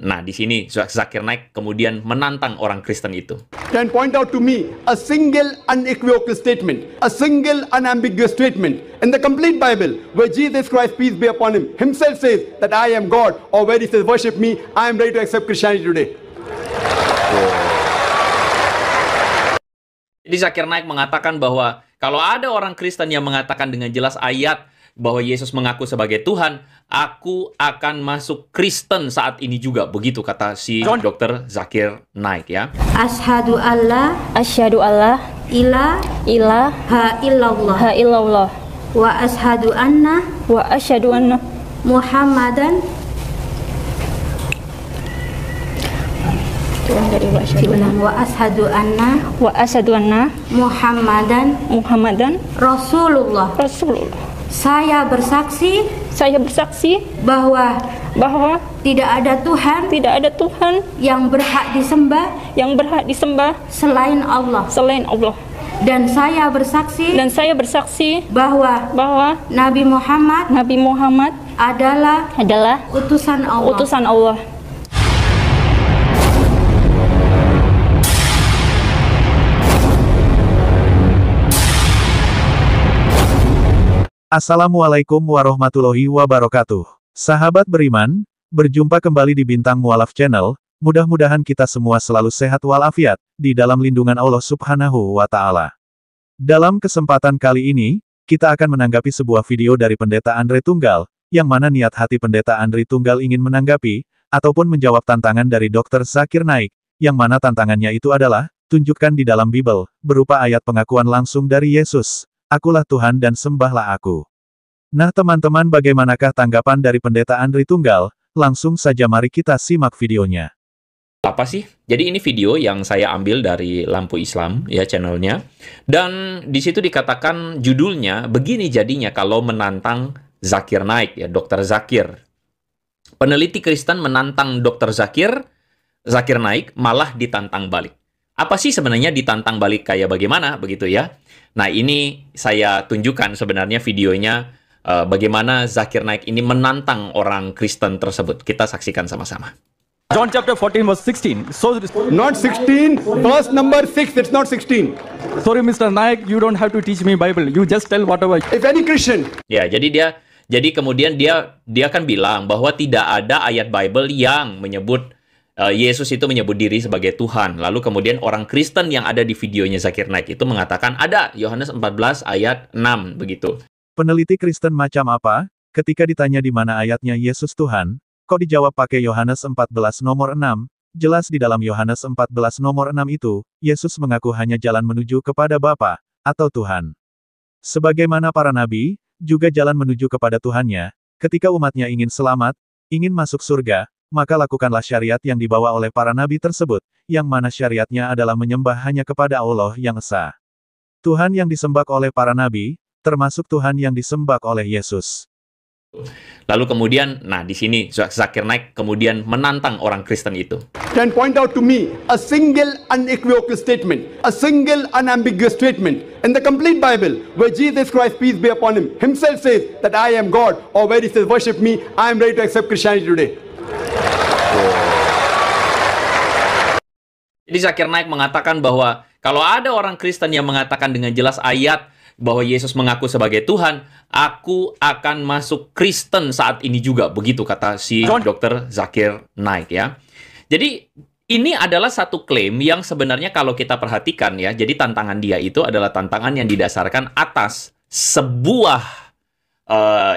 Nah, di sini Zakir Naik kemudian menantang orang Kristen itu. Can point out to me a single unequivocal statement, a single unambiguous statement in the complete Bible where Jesus Christ, peace be upon him, himself says that I am God, or where he says, worship me, I am ready to accept Christianity today. Jadi Zakir Naik mengatakan bahwa kalau ada orang Kristen yang mengatakan dengan jelas ayat bahwa Yesus mengaku sebagai Tuhan, aku akan masuk Kristen saat ini juga. Begitu kata si Dr. Zakir Naik ya. Asyhadu alla ilaha illallah wa asyhadu anna Muhammadan wa asyhadu anna Muhammadan Rasulullah. Saya bersaksi bahwa tidak ada Tuhan yang berhak disembah selain Allah. Dan saya bersaksi bahwa Nabi Muhammad adalah utusan Allah. Assalamualaikum warahmatullahi wabarakatuh. Sahabat beriman, berjumpa kembali di Bintang Mualaf Channel. Mudah-mudahan kita semua selalu sehat walafiat, di dalam lindungan Allah Subhanahu wa Ta'ala. Dalam kesempatan kali ini, kita akan menanggapi sebuah video dari Pendeta Andre Tunggal, yang mana niat hati Pendeta Andre Tunggal ingin menanggapi, ataupun menjawab tantangan dari Dr. Zakir Naik, yang mana tantangannya itu adalah, tunjukkan di dalam Bible, berupa ayat pengakuan langsung dari Yesus. Akulah Tuhan dan sembahlah aku. Nah teman-teman, bagaimanakah tanggapan dari Pendeta Andre Tunggal? Langsung saja mari kita simak videonya. Apa sih? Jadi ini video yang saya ambil dari Lampu Islam ya channelnya. Dan di situ dikatakan judulnya begini jadinya kalau menantang Zakir Naik ya, Dr. Zakir. Peneliti Kristen menantang Dr. Zakir Naik malah ditantang balik. Apa sih sebenarnya ditantang balik kayak bagaimana begitu ya? Nah ini saya tunjukkan sebenarnya videonya bagaimana Zakir Naik ini menantang orang Kristen tersebut. Kita saksikan sama-sama. John chapter 14 verse 16. So Not 16, verse number 6, it's not 16. sorry Mr. Naik, you don't have to teach me Bible. You just tell whatever. If any Christian Ya, jadi kemudian dia kan bilang bahwa tidak ada ayat Bible yang menyebut Yesus itu menyebut diri sebagai Tuhan. Lalu kemudian orang Kristen yang ada di videonya Zakir Naik itu mengatakan ada Yohanes 14 ayat 6 begitu. Peneliti Kristen macam apa? Ketika ditanya di mana ayatnya Yesus Tuhan, kok dijawab pakai Yohanes 14 nomor 6? Jelas di dalam Yohanes 14 nomor 6 itu, Yesus mengaku hanya jalan menuju kepada Bapa, atau Tuhan. Sebagaimana para nabi, juga jalan menuju kepada Tuhannya, ketika umatnya ingin selamat, ingin masuk surga, maka lakukanlah syariat yang dibawa oleh para nabi tersebut, yang mana syariatnya adalah menyembah hanya kepada Allah yang esa. Tuhan yang disembah oleh para nabi, termasuk Tuhan yang disembah oleh Yesus. Lalu kemudian, nah di sini Zakir Naik kemudian menantang orang Kristen itu. can point out to me a single unequivocal statement, a single unambiguous statement in the complete Bible where Jesus Christ, peace be upon him, himself says that I am God, or where he says, worship me, I am ready to accept Christianity today. Jadi Zakir Naik mengatakan bahwa kalau ada orang Kristen yang mengatakan dengan jelas ayat bahwa Yesus mengaku sebagai Tuhan, aku akan masuk Kristen saat ini juga. Begitu kata si Dr. Zakir Naik ya. Jadi ini adalah satu klaim yang sebenarnya kalau kita perhatikan ya, jadi tantangan dia itu adalah tantangan yang didasarkan atas sebuah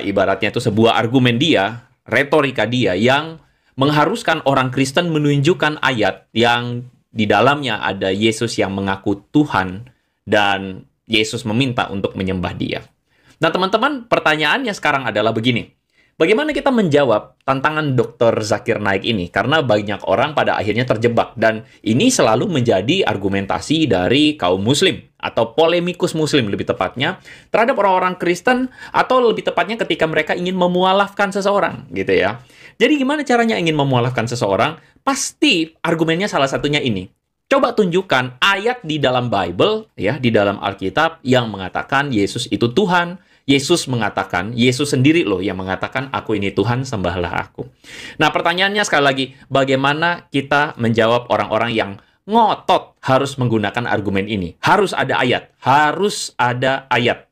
ibaratnya itu sebuah argumen dia, retorika dia yang mengharuskan orang Kristen menunjukkan ayat yang di dalamnya ada Yesus yang mengaku Tuhan dan Yesus meminta untuk menyembah dia. Nah teman-teman, pertanyaannya sekarang adalah begini. Bagaimana kita menjawab tantangan Dr. Zakir Naik ini? Karena banyak orang pada akhirnya terjebak. Dan ini selalu menjadi argumentasi dari kaum muslim. Atau polemikus muslim lebih tepatnya. Terhadap orang-orang Kristen. Atau lebih tepatnya ketika mereka ingin memualafkan seseorang. Gitu ya. Jadi gimana caranya ingin memualafkan seseorang? Pasti argumennya salah satunya ini. Coba tunjukkan ayat di dalam Bible, ya, di dalam Alkitab yang mengatakan Yesus itu Tuhan, Yesus mengatakan, Yesus sendiri loh yang mengatakan, aku ini Tuhan, sembahlah aku. Nah, pertanyaannya sekali lagi, bagaimana kita menjawab orang-orang yang ngotot harus menggunakan argumen ini? Harus ada ayat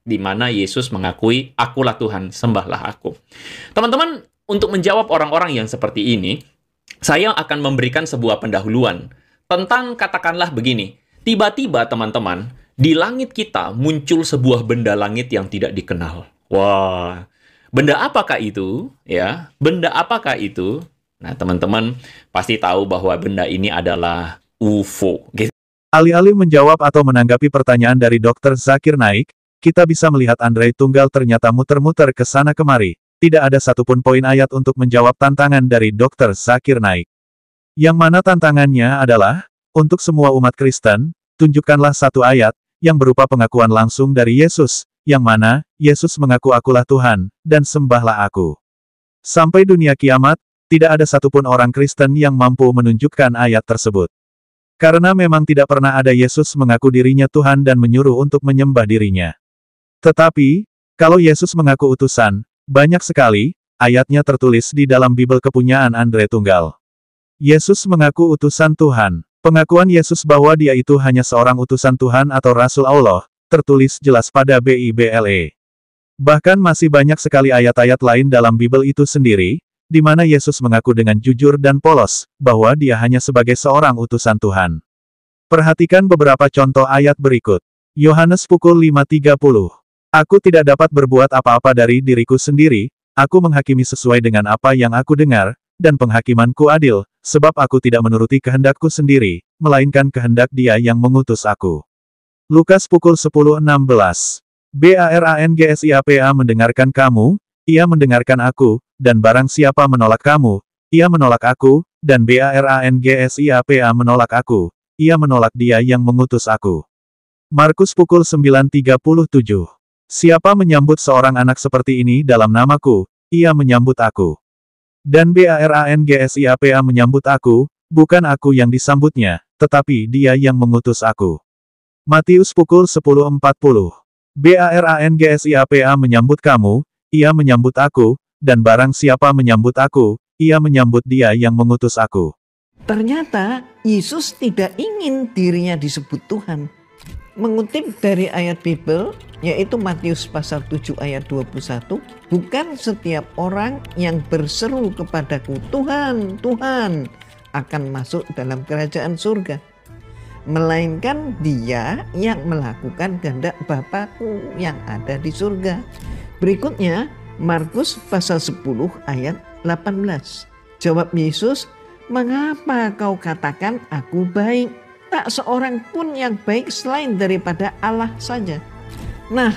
di mana Yesus mengakui, akulah Tuhan, sembahlah aku. Teman-teman, untuk menjawab orang-orang yang seperti ini, saya akan memberikan sebuah pendahuluan tentang, katakanlah begini, tiba-tiba teman-teman, di langit kita muncul sebuah benda langit yang tidak dikenal. Wah, benda apakah itu? Ya, benda apakah itu? Nah, teman-teman pasti tahu bahwa benda ini adalah UFO. Alih-alih menjawab atau menanggapi pertanyaan dari Dr. Zakir Naik, kita bisa melihat Andre Tunggal ternyata muter-muter ke sana kemari. Tidak ada satupun poin ayat untuk menjawab tantangan dari Dr. Zakir Naik. Yang mana tantangannya adalah, untuk semua umat Kristen, tunjukkanlah satu ayat, yang berupa pengakuan langsung dari Yesus, yang mana, Yesus mengaku akulah Tuhan, dan sembahlah aku. Sampai dunia kiamat, tidak ada satupun orang Kristen yang mampu menunjukkan ayat tersebut. Karena memang tidak pernah ada Yesus mengaku dirinya Tuhan dan menyuruh untuk menyembah dirinya. Tetapi, kalau Yesus mengaku utusan, banyak sekali, ayatnya tertulis di dalam Bible kepunyaan Andre Tunggal. Yesus mengaku utusan Tuhan. Pengakuan Yesus bahwa dia itu hanya seorang utusan Tuhan atau Rasul Allah, tertulis jelas pada Bible. Bahkan masih banyak sekali ayat-ayat lain dalam Bible itu sendiri, di mana Yesus mengaku dengan jujur dan polos, bahwa dia hanya sebagai seorang utusan Tuhan. Perhatikan beberapa contoh ayat berikut. Yohanes pukul 5.30. Aku tidak dapat berbuat apa-apa dari diriku sendiri, aku menghakimi sesuai dengan apa yang aku dengar, dan penghakimanku adil, sebab aku tidak menuruti kehendakku sendiri, melainkan kehendak Dia yang mengutus aku. Lukas pukul 10.16. BARANGSIAPA mendengarkan kamu, ia mendengarkan aku, dan barang siapa menolak kamu, ia menolak aku, dan BARANGSIAPA menolak aku, ia menolak Dia yang mengutus aku. Markus pukul 9.37. Siapa menyambut seorang anak seperti ini dalam namaku, ia menyambut aku. Dan BARANGSIAPA menyambut aku, bukan aku yang disambutnya, tetapi Dia yang mengutus aku. Matius pukul 10.40. BARANGSIAPA menyambut kamu, ia menyambut aku, dan barang siapa menyambut aku, ia menyambut Dia yang mengutus aku. Ternyata Yesus tidak ingin dirinya disebut Tuhan. Mengutip dari ayat Bible, yaitu Matius pasal 7 ayat 21, bukan setiap orang yang berseru kepadaku, Tuhan, Tuhan, akan masuk dalam kerajaan surga. Melainkan dia yang melakukan kehendak Bapa-Ku yang ada di surga. Berikutnya, Markus pasal 10 ayat 18. Jawab Yesus, mengapa kau katakan aku baik? Tak seorang pun yang baik selain daripada Allah saja. Nah,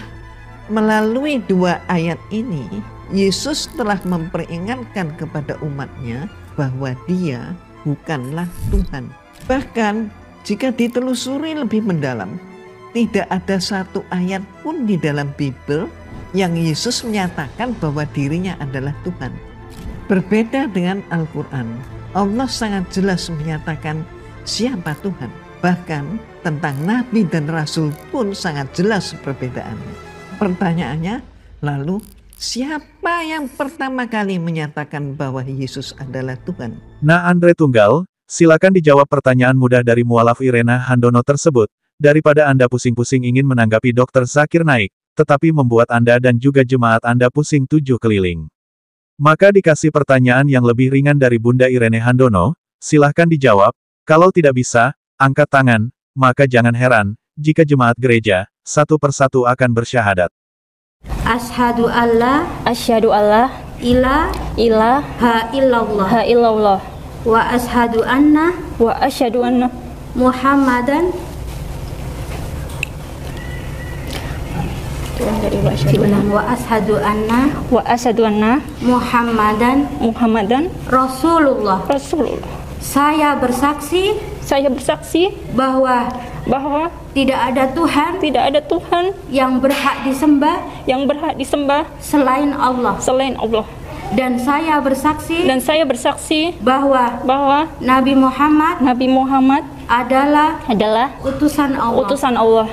melalui dua ayat ini, Yesus telah memperingatkan kepada umatnya bahwa Dia bukanlah Tuhan. Bahkan, jika ditelusuri lebih mendalam, tidak ada satu ayat pun di dalam Bible yang Yesus menyatakan bahwa dirinya adalah Tuhan. Berbeda dengan Al-Quran, Allah sangat jelas menyatakan siapa Tuhan. Bahkan tentang Nabi dan Rasul pun sangat jelas perbedaannya. Pertanyaannya, lalu siapa yang pertama kali menyatakan bahwa Yesus adalah Tuhan? Nah, Andre Tunggal, silakan dijawab pertanyaan mudah dari mualaf Irena Handono tersebut, daripada Anda pusing-pusing ingin menanggapi Dr. Zakir Naik, tetapi membuat Anda dan juga jemaat Anda pusing 7 keliling. Maka dikasih pertanyaan yang lebih ringan dari Bunda Irene Handono, silahkan dijawab. Kalau tidak bisa, angkat tangan, maka jangan heran, jika jemaat gereja, satu persatu akan bersyahadat. Asyhadu alla ilaha illallah wa asyhadu anna Muhammadan wa asyhadu anna Muhammadan Rasulullah. Saya bersaksi bahwa tidak ada Tuhan yang berhak disembah selain Allah. Dan saya bersaksi bahwa Nabi Muhammad adalah utusan Allah.